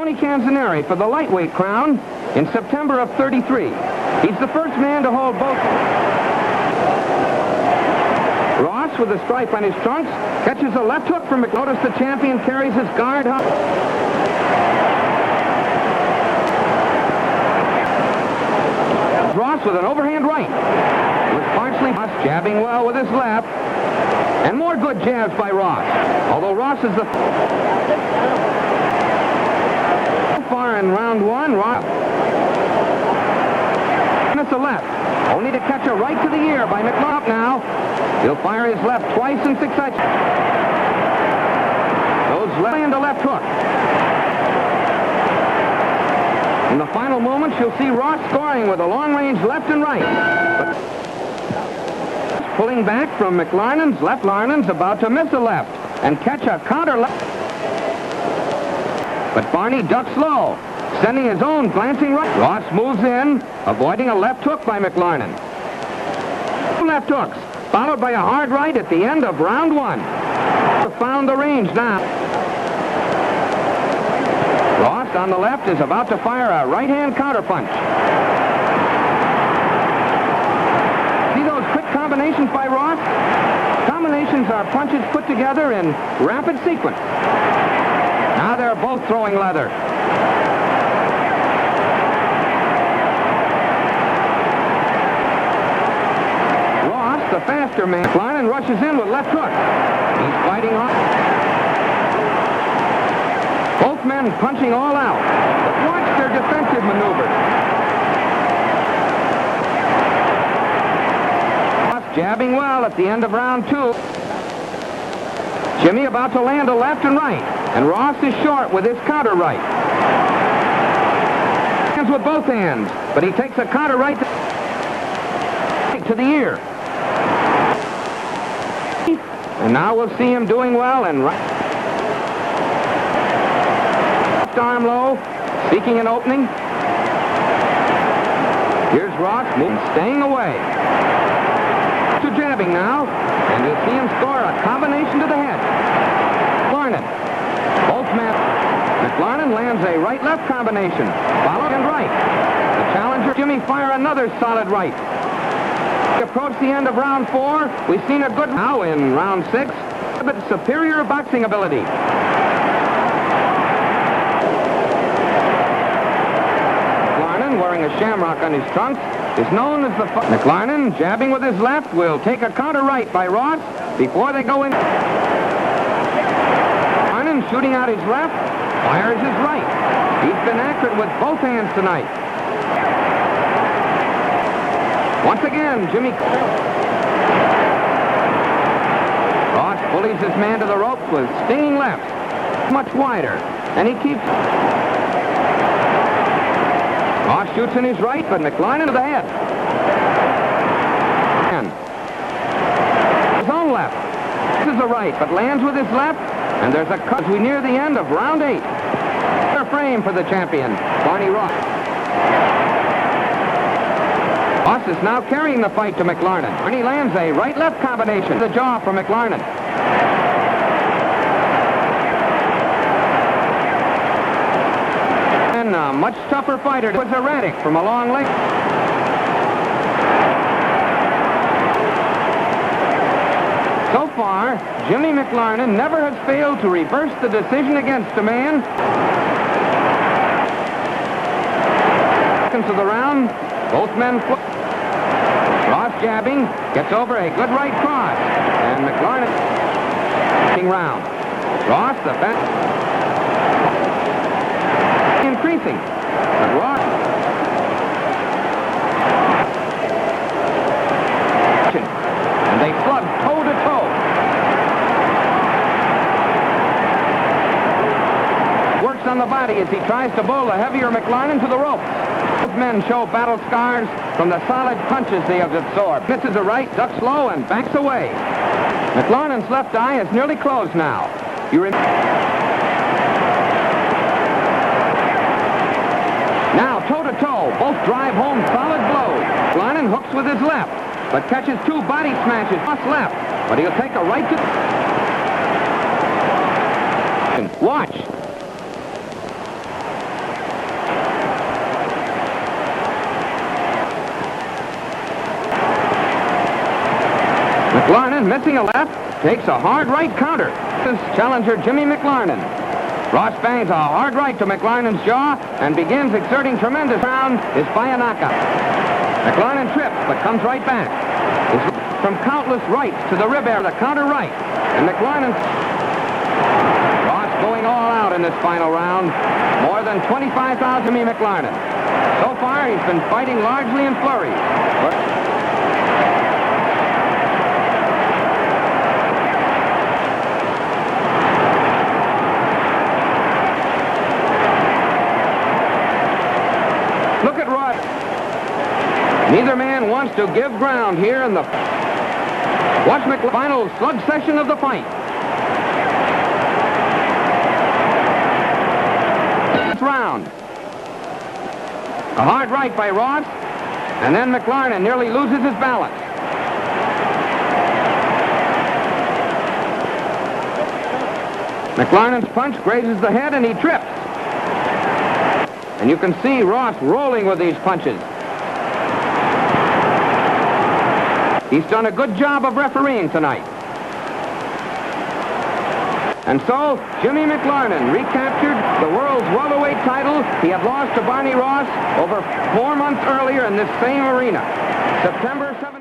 Tony Canzoneri for the lightweight crown in September of '33. He's the first man to hold both. Ross with a stripe on his trunks catches a left hook from McLarnin. Notice the champion carries his guard up. Ross with an overhand right. With partially jabbing well with his left. And more good jabs by Ross. Although Ross is the... So far in round one, Ross... It's a left. Only to catch a right to the ear by McLarnin now. He'll fire his left twice in succession. Goes left and a left hook. In the final moments, you'll see Ross scoring with a long-range left and right. But pulling back from McLarnin's left. McLarnin's about to miss a left and catch a counter left. But Barney ducks low, sending his own glancing right. Ross moves in, avoiding a left hook by McLarnin. Two left hooks, followed by a hard right at the end of round one. Found the range now. Ross on the left is about to fire a right-hand counterpunch. See those quick combinations by Ross? Combinations are punches put together in rapid sequence. Now they're both throwing leather. Ross, the faster man. McLarnin rushes in with left hook. He's fighting off. Both men punching all out. But watch their defensive maneuvers. Ross jabbing well at the end of round two. Jimmy about to land a left and right. And Ross is short with his counter right. Hands with both hands. But he takes a counter right to the ear. And now we'll see him doing well and right. Left arm low, seeking an opening. Here's Ross moving, staying away. To jabbing now, and you'll see him score a combination to the head. McLarnin. Both men. McLarnin lands a right-left combination, followed and right. The challenger, Jimmy, fire another solid right. Approach the end of round four. We've seen a good now in round six, but superior boxing ability. McLarnin, wearing a shamrock on his trunks, is known as the... McLarnin, jabbing with his left, will take a counter right by Ross before they go in. McLarnin, shooting out his left, fires his right. He's been accurate with both hands tonight. Once again, Jimmy... Ross bullies his man to the ropes with stinging left. Much wider. And he keeps... Ross shoots in his right, but McLarnin to the head. And his own left. This is the right, but lands with his left. And there's a cut as we near the end of round 8. Their frame for the champion, Barney Ross. Ross is now carrying the fight to McLarnin. And he lands a right-left combination. The jaw for McLarnin. And a much tougher fighter was erratic from a long leg. So far, Jimmy McLarnin never has failed to reverse the decision against a man. Seconds of the round, both men flip. Ross jabbing, gets over a good right cross, and McLarnin round. Ross, the best. Increasing, but Ross. And they slug toe to toe. Works on the body as he tries to bull the heavier McLarnin to the ropes. Both men show battle scars from the solid punches they have absorbed. Misses a right, ducks low, and backs away. McLarnin's left eye is nearly closed now. Now, toe-to-toe, both drive home solid blows. McLarnin hooks with his left, but catches two body smashes. Ross left, but he'll take a right to... Watch. McLarnin, missing a left, takes a hard right counter. This challenger Jimmy McLarnin. Ross bangs a hard right to McLarnin's jaw and begins exerting tremendous round is by a knockout. McLarnin trips but comes right back. From countless rights to the rib area, the counter right. And McLarnin... Ross going all out in this final round. More than 25,000 Jimmy McLarnin. So far, he's been fighting largely in flurries. Look at Ross. Neither man wants to give ground here in the... Watch McLarnin's final slug session of the fight. Round. A hard right by Ross, and then McLarnin nearly loses his balance. McLarnin's punch grazes the head and he trips. And you can see Ross rolling with these punches. He's done a good job of refereeing tonight. And so, Jimmy McLarnin recaptured the world's welterweight title he had lost to Barney Ross over 4 months earlier in this same arena. September 7th.